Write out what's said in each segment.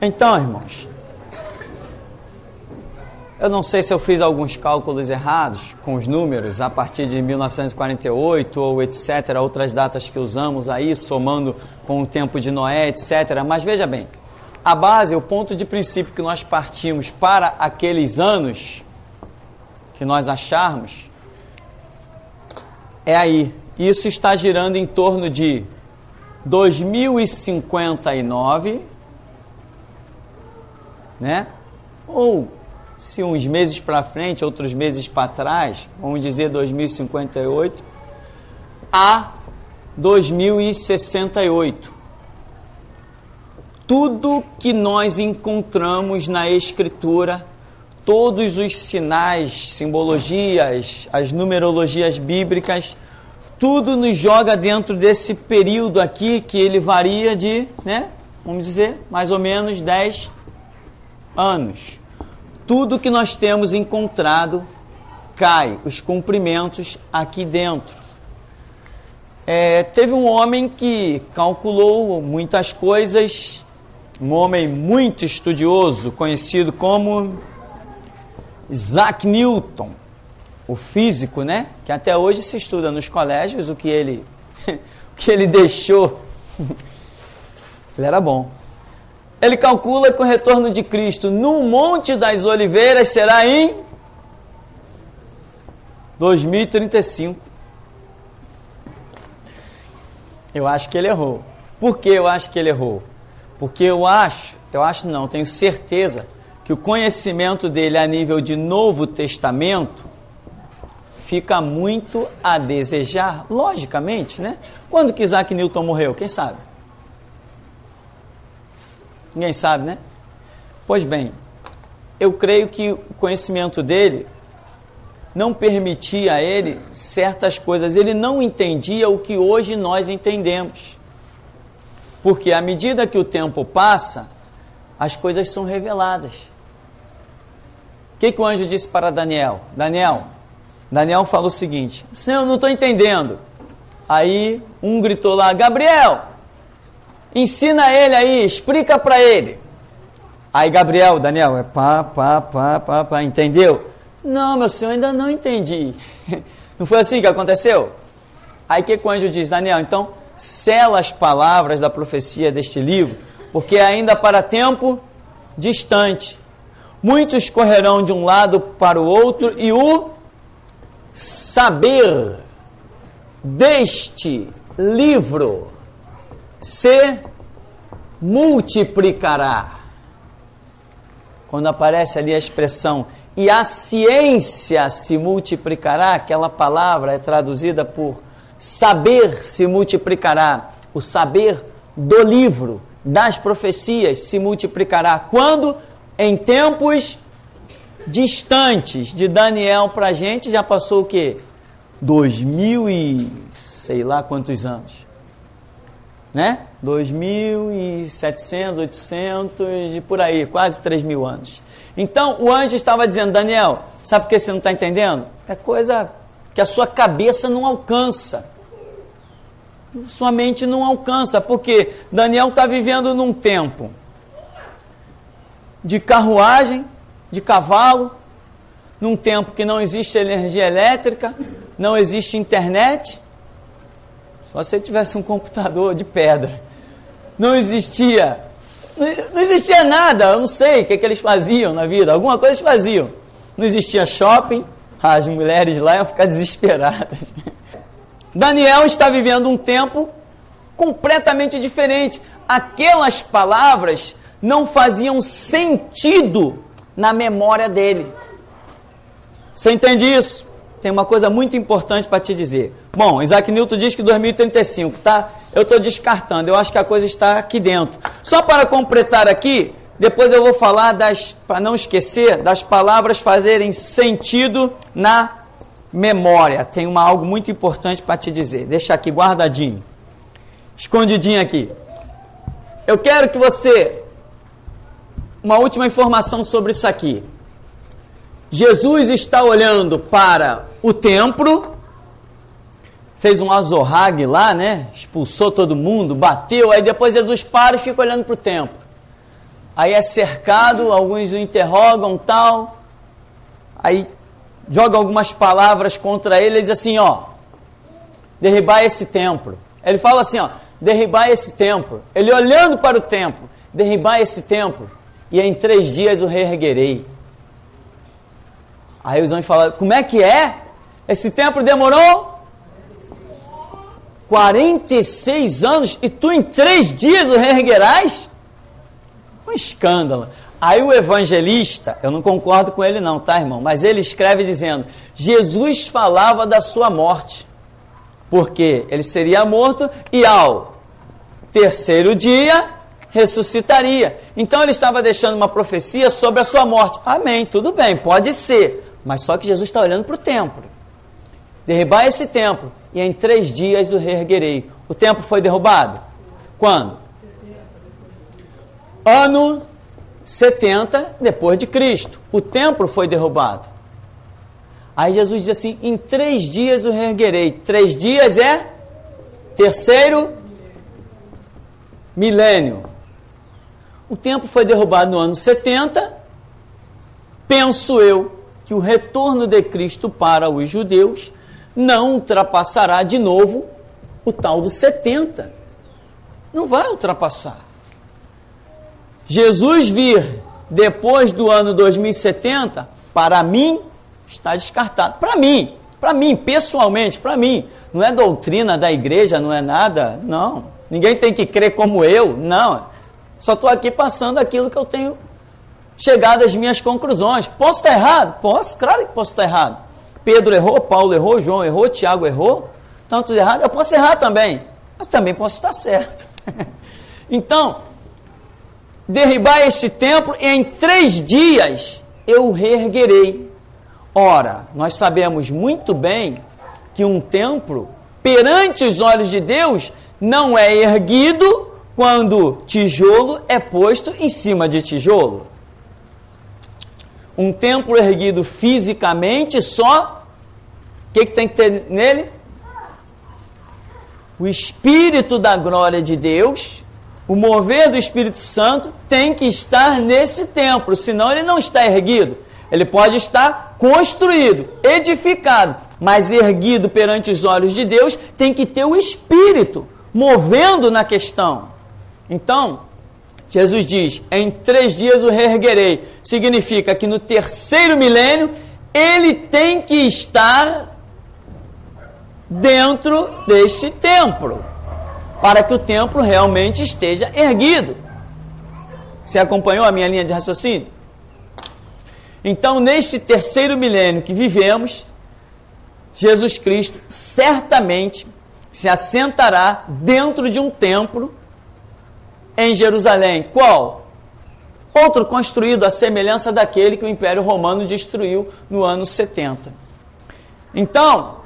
Então, irmãos, eu não sei se eu fiz alguns cálculos errados com os números a partir de 1948 ou etc., outras datas que usamos aí, somando com o tempo de Noé, etc. Mas veja bem, a base, o ponto de princípio que nós partimos para aqueles anos que nós acharmos, é aí. Isso está girando em torno de 2059, né? Ou, se uns meses para frente, outros meses para trás, vamos dizer 2058, a 2068. Tudo que nós encontramos na Escritura, todos os sinais, simbologias, as numerologias bíblicas, tudo nos joga dentro desse período aqui, que ele varia de, né, vamos dizer, mais ou menos 10 anos. Tudo que nós temos encontrado cai, os cumprimentos aqui dentro. Teve um homem que calculou muitas coisas, um homem muito estudioso, conhecido como Isaac Newton, o físico, né? Que até hoje se estuda nos colégios o que ele deixou. Ele era bom. Ele calcula que o retorno de Cristo no Monte das Oliveiras será em 2035. Eu acho que ele errou. Por que eu acho que ele errou? Porque tenho certeza que o conhecimento dele a nível de Novo Testamento fica muito a desejar, logicamente, né? Quando que Isaac Newton morreu? Quem sabe? Ninguém sabe, né? Pois bem, eu creio que o conhecimento dele não permitia a ele certas coisas. Ele não entendia o que hoje nós entendemos. Porque à medida que o tempo passa, as coisas são reveladas. O que o anjo disse para Daniel? Daniel fala o seguinte: Senhor, eu não estou entendendo. Aí um gritou lá: Gabriel, ensina ele aí, explica para ele. Aí Daniel, entendeu? Não, meu senhor, ainda não entendi. Não foi assim que aconteceu? Aí que o anjo diz: Daniel, então sela as palavras da profecia deste livro, porque ainda para tempo distante muitos correrão de um lado para o outro, e o saber deste livro se multiplicará. Quando aparece ali a expressão e a ciência se multiplicará, aquela palavra é traduzida por saber se multiplicará. O saber do livro, das profecias se multiplicará. Quando? Em tempos distantes. De Daniel para a gente já passou o quê? 2000 e sei lá quantos anos, né? 2.700, 800 e por aí, quase 3.000 anos. Então o anjo estava dizendo: Daniel, sabe por que você não está entendendo? É coisa que a sua cabeça não alcança, sua mente não alcança, porque Daniel está vivendo num tempo de carruagem, de cavalo, num tempo que não existe energia elétrica, não existe internet. Só se ele tivesse um computador de pedra. Não existia nada, eu não sei o que eles faziam na vida, alguma coisa eles faziam. Não existia shopping, as mulheres lá iam ficar desesperadas. Daniel está vivendo um tempo completamente diferente. Aquelas palavras não faziam sentido na memória dele. Você entende isso? Tem uma coisa muito importante para te dizer. Bom, Isaac Newton diz que 2035, tá? Eu estou descartando, eu acho que a coisa está aqui dentro. Só para completar aqui, depois eu vou falar para não esquecer, das palavras fazerem sentido na memória. Tem algo muito importante para te dizer. Deixa aqui guardadinho, escondidinho aqui. Eu quero que você... Uma última informação sobre isso aqui. Jesus está olhando para o templo, fez um azorrague lá, né? Expulsou todo mundo, bateu, aí depois Jesus para e fica olhando para o templo. aí é cercado, alguns o interrogam, tal, aí joga algumas palavras contra ele, ele diz assim, ó, derribar esse templo. Ele fala assim, ó, derribar esse templo. Ele olhando para o templo, derribar esse templo, e em 3 dias o reerguerei. Aí os homens falam, como é que é? Esse templo demorou 46 anos e tu em 3 dias o reerguerás? Um escândalo. Aí o evangelista, eu não concordo com ele não, tá, irmão? Mas ele escreve dizendo, Jesus falava da sua morte, porque ele seria morto e ao 3º dia ressuscitaria. Então ele estava deixando uma profecia sobre a sua morte. Amém, tudo bem, pode ser. Mas só que Jesus está olhando para o templo. Derribar esse templo e em 3 dias o reerguerei. O templo foi derrubado? Quando? Ano 70 depois de Cristo. O templo foi derrubado. Aí Jesus diz assim, em 3 dias o reerguerei. 3 dias é 3º milênio. O templo foi derrubado no ano 70. Penso eu que o retorno de Cristo para os judeus não ultrapassará de novo o tal do 70. Não vai ultrapassar. Jesus vir depois do ano 2070, para mim, está descartado. Para mim, pessoalmente, para mim. Não é doutrina da igreja, não é nada, não. Ninguém tem que crer como eu, não. Só estou aqui passando aquilo que eu tenho chegado às minhas conclusões. Posso estar errado? Posso, claro que posso estar errado. Pedro errou, Paulo errou, João errou, Tiago errou. Tantos errados, eu posso errar também. Mas também posso estar certo. Então, derribar este templo e em 3 dias eu o reerguerei. Ora, nós sabemos muito bem que um templo, perante os olhos de Deus, não é erguido quando tijolo é posto em cima de tijolo. Um templo erguido fisicamente só, o que tem que ter nele? O Espírito da glória de Deus, o mover do Espírito Santo tem que estar nesse templo, senão ele não está erguido. Ele pode estar construído, edificado, mas erguido perante os olhos de Deus, tem que ter o Espírito movendo na questão. Então, Jesus diz, em 3 dias o reerguerei. Significa que no 3º milênio, ele tem que estar dentro deste templo, para que o templo realmente esteja erguido. Você acompanhou a minha linha de raciocínio? Então, neste 3º milênio que vivemos, Jesus Cristo certamente se assentará dentro de um templo em Jerusalém. Qual? Outro construído à semelhança daquele que o Império Romano destruiu no ano 70. Então,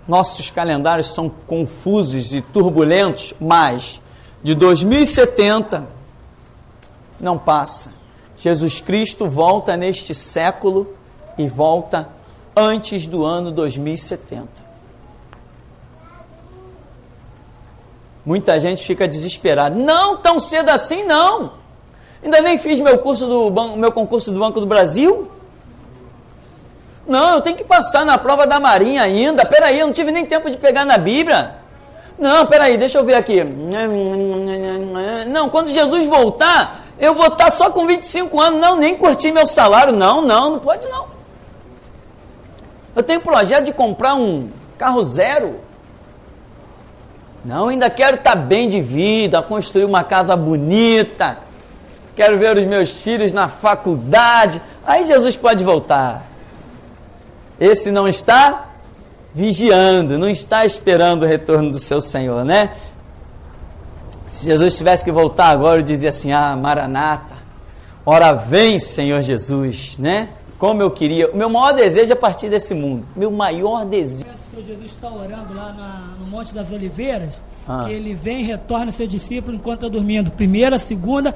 nossos calendários são confusos e turbulentos, mas de 2070 não passa. Jesus Cristo volta neste século e volta antes do ano 2070. Muita gente fica desesperada. Não, tão cedo assim não. Ainda nem fiz meu concurso do Banco do Brasil. Não, eu tenho que passar na prova da Marinha ainda. Peraí, eu não tive nem tempo de pegar na Bíblia. Não, peraí, deixa eu ver aqui. Não, quando Jesus voltar, eu vou estar só com 25 anos. Não, nem curti meu salário. Não pode não. Eu tenho projeto de comprar um carro zero. Não, ainda quero estar bem de vida, construir uma casa bonita. Quero ver os meus filhos na faculdade. Aí Jesus pode voltar. Esse não está vigiando, não está esperando o retorno do seu Senhor, né? Se Jesus tivesse que voltar agora, eu dizia assim, Maranata, ora vem, Senhor Jesus, né? Como eu queria, o meu maior desejo é partir desse mundo, meu maior desejo. O Senhor Jesus está orando lá no Monte das Oliveiras, que ele vem e retorna seu discípulo enquanto está dormindo, 1ª, 2ª,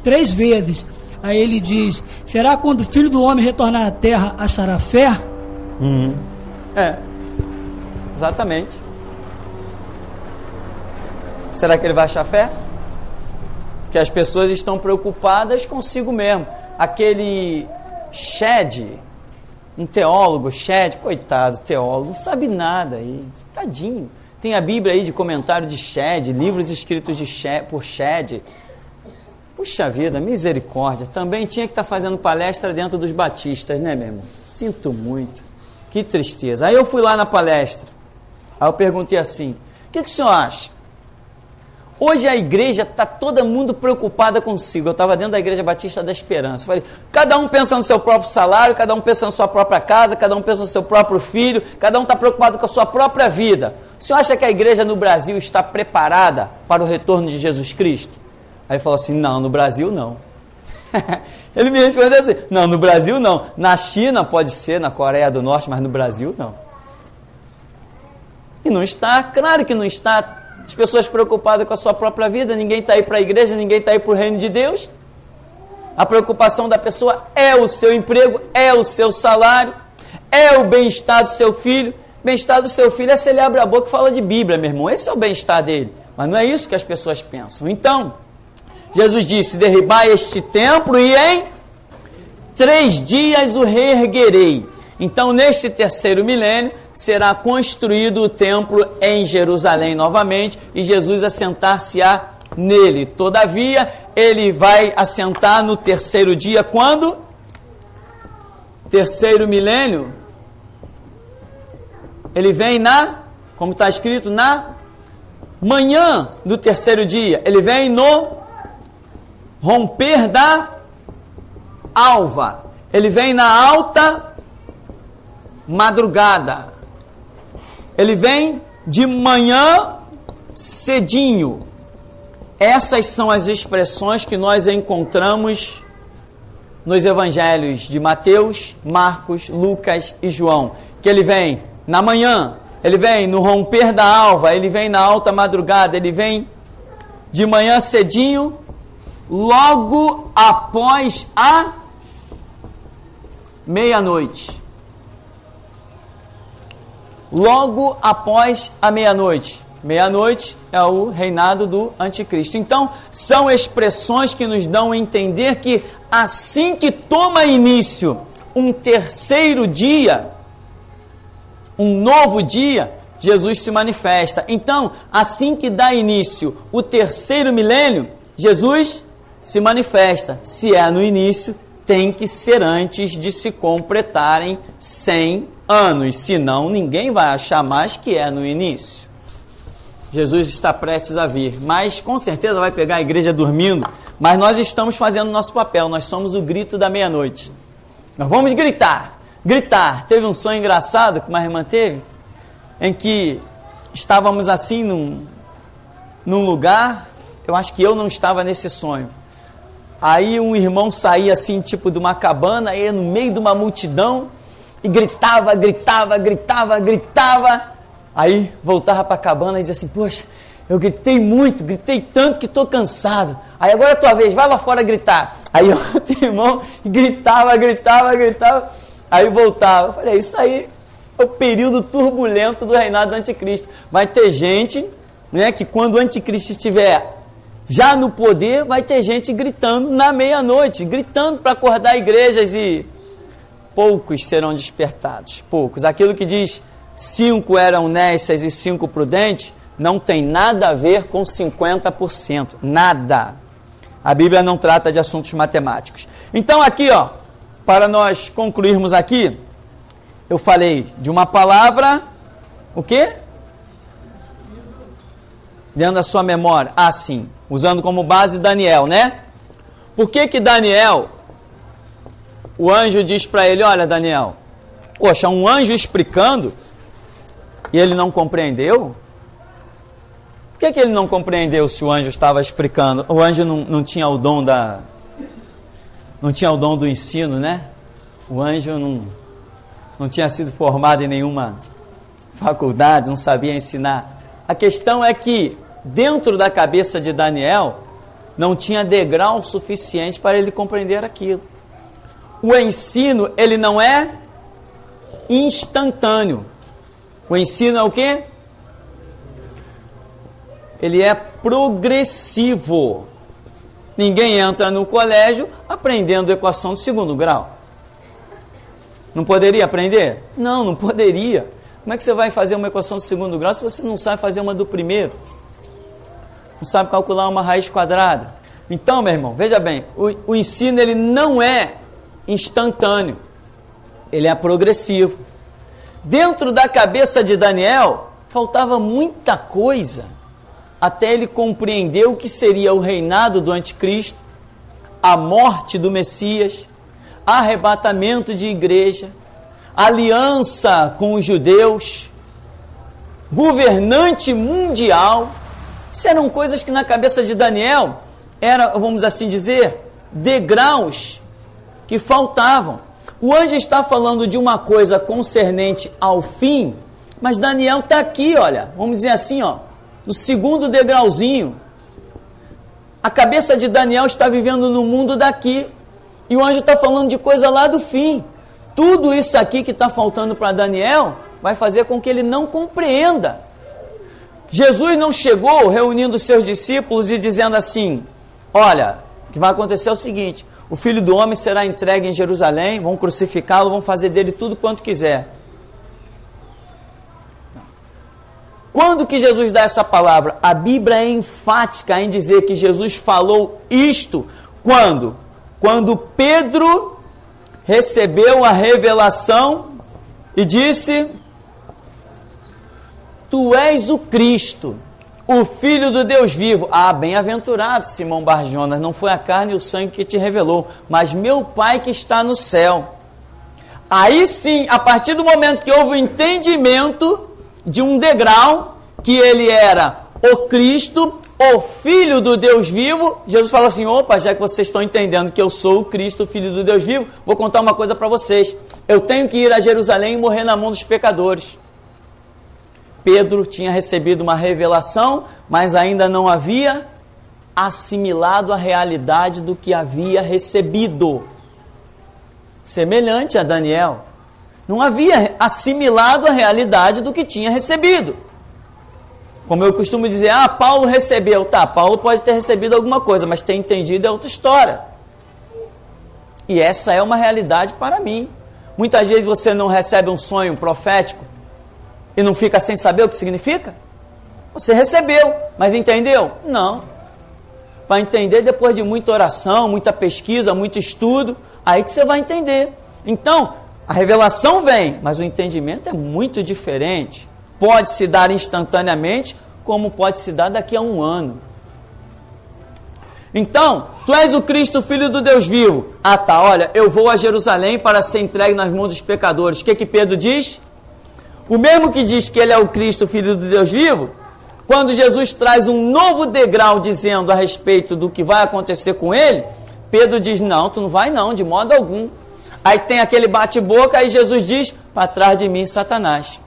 3 vezes. Aí ele diz, será quando o Filho do Homem retornar à terra, achará fé? Exatamente. Será que ele vai achar fé? que as pessoas estão preocupadas consigo mesmo. Aquele Shedd, um teólogo, Shedd, coitado, teólogo, não sabe nada aí, tadinho. Tem a Bíblia aí de comentário de Shedd, livros escritos por Shedd. Puxa vida, misericórdia. Também tinha que estar fazendo palestra dentro dos batistas, né, meu irmão? Sinto muito. Que tristeza. Aí eu fui lá na palestra. Aí eu perguntei assim, o que o senhor acha? Hoje a igreja está todo mundo preocupada consigo. Eu estava dentro da Igreja Batista da Esperança. Eu falei, cada um pensa no seu próprio salário, cada um pensa na sua própria casa, cada um pensa no seu próprio filho, cada um está preocupado com a sua própria vida. O senhor acha que a igreja no Brasil está preparada para o retorno de Jesus Cristo? Aí ele falou assim, não, no Brasil não. Ele me respondeu assim, não, no Brasil não. Na China pode ser, na Coreia do Norte, mas no Brasil não. E não está, claro que não está. As pessoas preocupadas com a sua própria vida, ninguém está aí para a igreja, ninguém está aí para o reino de Deus. A preocupação da pessoa é o seu emprego, é o seu salário, é o bem-estar do seu filho. Bem-estar do seu filho é se ele abre a boca e fala de Bíblia, meu irmão. Esse é o bem-estar dele. Mas não é isso que as pessoas pensam. Então, Jesus disse, derribai este templo e em 3 dias o reerguerei. Então, neste terceiro milênio, será construído o templo em Jerusalém novamente e Jesus assentar-se-á nele. Todavia, ele vai assentar no terceiro dia, quando? Terceiro milênio. Ele vem como está escrito, na manhã do terceiro dia. Ele vem no romper da alva. Ele vem na alta madrugada. Ele vem de manhã cedinho. Essas são as expressões que nós encontramos nos evangelhos de Mateus, Marcos, Lucas e João. Que ele vem na manhã, ele vem no romper da alva, ele vem na alta madrugada, ele vem de manhã cedinho, logo após a meia-noite. Logo após a meia-noite. Meia-noite é o reinado do anticristo. Então, são expressões que nos dão a entender que assim que toma início um terceiro dia, um novo dia, Jesus se manifesta. Então, assim que dá início o terceiro milênio, Jesus se manifesta. Se é no início, tem que ser antes de se completarem 100 anos, senão ninguém vai achar mais que é no início. Jesus está prestes a vir, mas com certeza vai pegar a igreja dormindo, mas nós estamos fazendo o nosso papel, nós somos o grito da meia-noite. Nós vamos gritar. Teve um sonho engraçado que uma irmã teve, em que estávamos assim num lugar, eu acho que eu não estava nesse sonho. Aí um irmão saía assim, tipo de uma cabana, ia no meio de uma multidão, e gritava. Aí voltava para a cabana e dizia assim, poxa, eu gritei tanto que estou cansado. Aí agora é a tua vez, vai lá fora gritar. Aí outro irmão gritava. Aí voltava. Eu falei, isso aí é o período turbulento do reinado do anticristo. Vai ter gente, né, que quando o anticristo estiver já no poder, vai ter gente gritando na meia-noite, gritando para acordar igrejas e poucos serão despertados, poucos. Aquilo que diz 5 eram nécias e 5 prudentes, não tem nada a ver com 50%, nada. A Bíblia não trata de assuntos matemáticos. Então aqui, para nós concluirmos aqui, eu falei de uma palavra, o quê? Dentro da sua memória, sim, usando como base Daniel, né? Por que Daniel, o anjo diz para ele, olha Daniel, poxa, um anjo explicando, e ele não compreendeu? Por que ele não compreendeu se o anjo estava explicando? O anjo não tinha o dom não tinha o dom do ensino, né? O anjo não tinha sido formado em nenhuma faculdade, não sabia ensinar. A questão é que dentro da cabeça de Daniel não tinha degrau suficiente para ele compreender aquilo. O ensino, ele não é instantâneo. O ensino é o quê? Ele é progressivo. Ninguém entra no colégio aprendendo equação do segundo grau. Não poderia aprender? Não, não poderia. Como é que você vai fazer uma equação do segundo grau se você não sabe fazer uma do primeiro? Não sabe calcular uma raiz quadrada? Então, meu irmão, veja bem, o ensino ele não é instantâneo, ele é progressivo. Dentro da cabeça de Daniel, faltava muita coisa até ele compreender o que seria o reinado do anticristo, a morte do Messias, arrebatamento de igreja, aliança com os judeus, governante mundial. Isso eram coisas que na cabeça de Daniel eram, vamos assim dizer, degraus que faltavam. O anjo está falando de uma coisa concernente ao fim, mas Daniel está aqui, olha, vamos dizer assim, ó, no segundo degrauzinho. A cabeça de Daniel está vivendo no mundo daqui, e o anjo está falando de coisa lá do fim. Tudo isso aqui que está faltando para Daniel vai fazer com que ele não compreenda. Jesus não chegou reunindo os seus discípulos e dizendo assim: olha, o que vai acontecer é o seguinte, o Filho do Homem será entregue em Jerusalém, vão crucificá-lo, vão fazer dele tudo quanto quiser. Quando que Jesus dá essa palavra? A Bíblia é enfática em dizer que Jesus falou isto quando? Quando Pedro recebeu a revelação e disse: tu és o Cristo, o Filho do Deus vivo. Ah, bem-aventurado Simão Bar-Jonas, não foi a carne e o sangue que te revelou, mas meu Pai que está no céu. Aí sim, a partir do momento que houve o entendimento de um degrau, que ele era o Cristo, o Filho do Deus vivo, Jesus falou assim: opa, já que vocês estão entendendo que eu sou o Cristo, o Filho do Deus vivo, vou contar uma coisa para vocês. Eu tenho que ir a Jerusalém e morrer na mão dos pecadores. Pedro tinha recebido uma revelação, mas ainda não havia assimilado a realidade do que havia recebido. Semelhante a Daniel, não havia assimilado a realidade do que tinha recebido. Como eu costumo dizer, Paulo recebeu. Tá, Paulo pode ter recebido alguma coisa, mas ter entendido é outra história. E essa é uma realidade para mim. Muitas vezes você não recebe um sonho profético e não fica sem saber o que significa? Você recebeu, mas entendeu? Não. Vai entender depois de muita oração, muita pesquisa, muito estudo, aí que você vai entender. Então, a revelação vem, mas o entendimento é muito diferente. Pode se dar instantaneamente, como pode se dar daqui a um ano. Então, tu és o Cristo, Filho do Deus vivo. Ah tá, olha, eu vou a Jerusalém para ser entregue nas mãos dos pecadores. O que Pedro diz? O mesmo que diz que ele é o Cristo, Filho do Deus vivo, quando Jesus traz um novo degrau dizendo a respeito do que vai acontecer com ele, Pedro diz: não, tu não vai não, de modo algum. Aí tem aquele bate-boca, aí Jesus diz: para trás de mim, Satanás.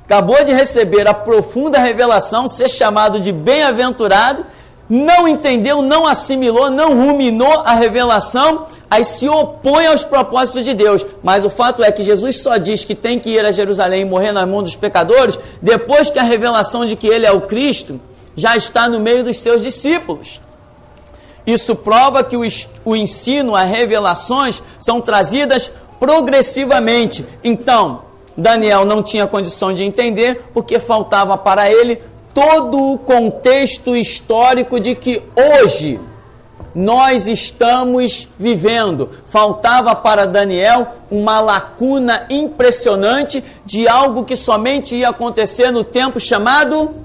Acabou de receber a profunda revelação, ser chamado de bem-aventurado, não entendeu, não assimilou, não ruminou a revelação, aí se opõe aos propósitos de Deus. Mas o fato é que Jesus só diz que tem que ir a Jerusalém e morrer nas mãos dos pecadores, depois que a revelação de que ele é o Cristo já está no meio dos seus discípulos. Isso prova que o ensino, as revelações são trazidas progressivamente. Então, Daniel não tinha condição de entender, porque faltava para ele todo o contexto histórico de que hoje nós estamos vivendo. Faltava para Daniel uma lacuna impressionante de algo que somente ia acontecer no tempo chamado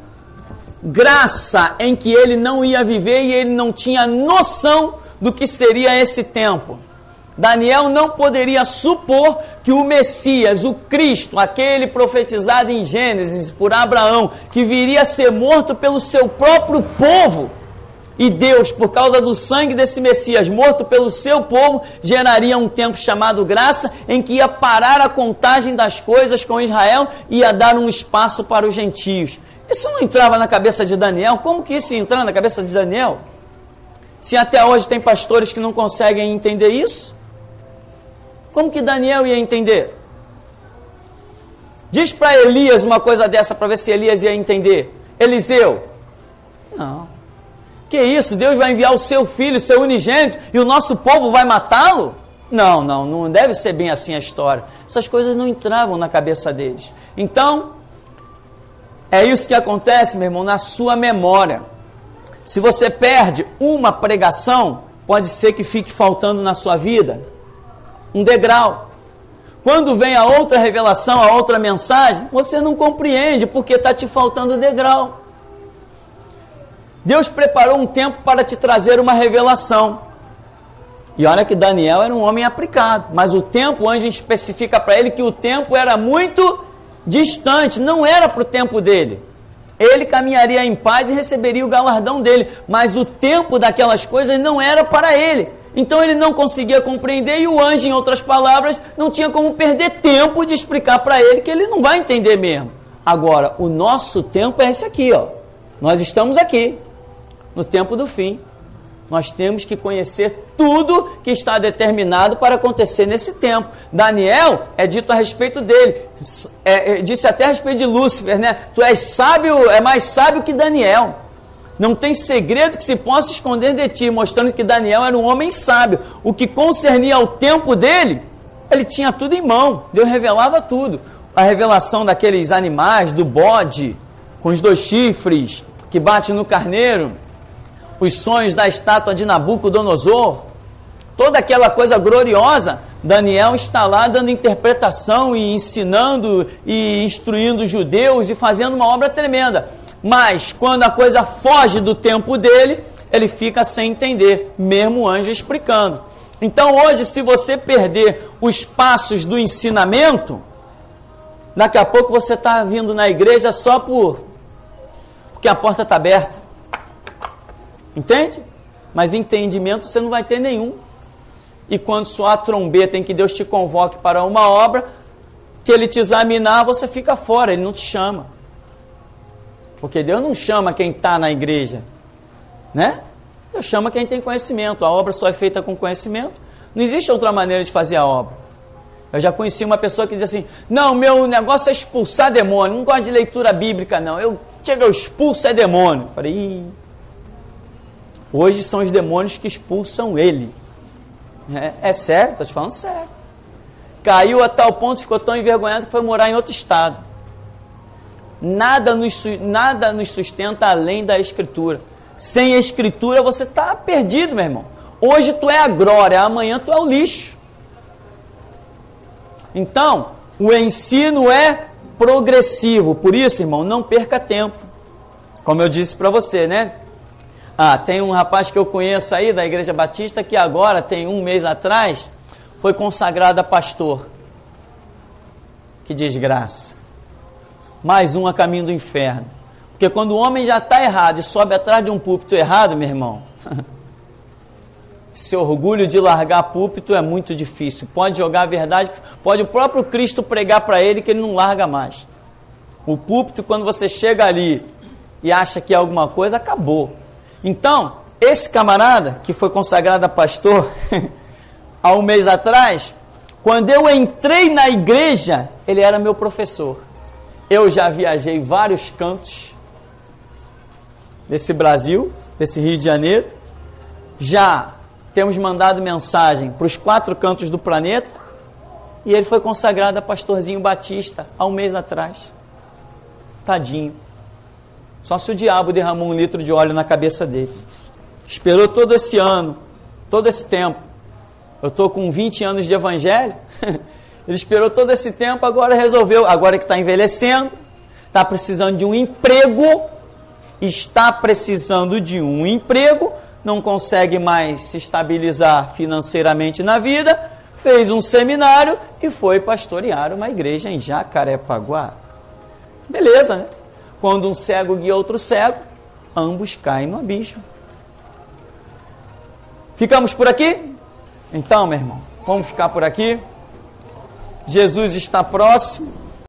graça, em que ele não ia viver e ele não tinha noção do que seria esse tempo. Daniel não poderia supor que o Messias, o Cristo, aquele profetizado em Gênesis por Abraão, que viria a ser morto pelo seu próprio povo, e Deus, por causa do sangue desse Messias, morto pelo seu povo, geraria um tempo chamado graça, em que ia parar a contagem das coisas com Israel e ia dar um espaço para os gentios. Isso não entrava na cabeça de Daniel? Como que isso ia entrar na cabeça de Daniel? Se até hoje tem pastores que não conseguem entender isso, como que Daniel ia entender? Diz para Elias uma coisa dessa para ver se Elias ia entender. Eliseu? Não. Que isso? Deus vai enviar o seu filho, seu unigênito, e o nosso povo vai matá-lo? Não deve ser bem assim a história. Essas coisas não entravam na cabeça deles. Então, é isso que acontece, meu irmão, na sua memória. Se você perde uma pregação, pode ser que fique faltando na sua vida um degrau. Quando vem a outra revelação, a outra mensagem, você não compreende porque está te faltando degrau. Deus preparou um tempo para te trazer uma revelação. E olha que Daniel era um homem aplicado, mas o tempo, o anjo especifica para ele que o tempo era muito distante, não era para o tempo dele. Ele caminharia em paz e receberia o galardão dele, mas o tempo daquelas coisas não era para ele. Então ele não conseguia compreender e o anjo, em outras palavras, não tinha como perder tempo de explicar para ele que ele não vai entender mesmo. Agora, o nosso tempo é esse aqui, ó. Nós estamos aqui, no tempo do fim. Nós temos que conhecer tudo que está determinado para acontecer nesse tempo. Daniel, é dito a respeito dele, disse até a respeito de Lúcifer, né? Tu és sábio, é mais sábio que Daniel. Não tem segredo que se possa esconder de ti, mostrando que Daniel era um homem sábio. O que concernia ao tempo dele, ele tinha tudo em mão. Deus revelava tudo. A revelação daqueles animais, do bode, com os 2 chifres, que bate no carneiro, os sonhos da estátua de Nabucodonosor, toda aquela coisa gloriosa, Daniel está lá dando interpretação e ensinando e instruindo os judeus e fazendo uma obra tremenda. Mas quando a coisa foge do tempo dele, ele fica sem entender, mesmo o anjo explicando. Então hoje, se você perder os passos do ensinamento, daqui a pouco você está vindo na igreja só porque a porta está aberta. Entende? Mas entendimento você não vai ter nenhum. E quando soar a trombeta em que Deus te convoque para uma obra, que Ele te examinar, você fica fora, Ele não te chama. Porque Deus não chama quem está na igreja, né? Deus chama quem tem conhecimento. A obra só é feita com conhecimento. Não existe outra maneira de fazer a obra. Eu já conheci uma pessoa que diz assim, não, meu negócio é expulsar demônio, não gosto de leitura bíblica não, eu expulso é demônio. Eu falei, hoje são os demônios que expulsam ele. É sério, estou te falando sério. Caiu a tal ponto, ficou tão envergonhado que foi morar em outro estado. Nada nos sustenta além da Escritura. Sem a Escritura você está perdido, meu irmão. Hoje tu é a glória, amanhã tu é o lixo. Então, o ensino é progressivo. Por isso, irmão, não perca tempo. Como eu disse para você, né? Tem um rapaz que eu conheço aí da Igreja Batista que agora, tem 1 mês atrás, foi consagrado a pastor. Que desgraça. Mais um a caminho do inferno. Porque quando o homem já está errado e sobe atrás de um púlpito errado, meu irmão, esse orgulho de largar púlpito é muito difícil. Pode jogar a verdade, pode o próprio Cristo pregar para ele que ele não larga mais. O púlpito, quando você chega ali e acha que é alguma coisa, acabou. Então, esse camarada que foi consagrado a pastor há 1 mês atrás, quando eu entrei na igreja, ele era meu professor. Eu já viajei vários cantos desse Brasil, desse Rio de Janeiro, já temos mandado mensagem para os 4 cantos do planeta, e ele foi consagrado a pastorzinho batista há 1 mês atrás. Tadinho. Só se o diabo derramou 1 litro de óleo na cabeça dele. Esperou todo esse ano, todo esse tempo. Eu estou com 20 anos de evangelho. Ele esperou todo esse tempo, agora resolveu. Agora que está envelhecendo, está precisando de um emprego. Está precisando de um emprego. Não consegue mais se estabilizar financeiramente na vida. Fez um seminário e foi pastorear uma igreja em Jacarepaguá. Beleza, né? Quando um cego guia outro cego, ambos caem no abismo. Ficamos por aqui? Então, meu irmão, vamos ficar por aqui. Jesus está próximo.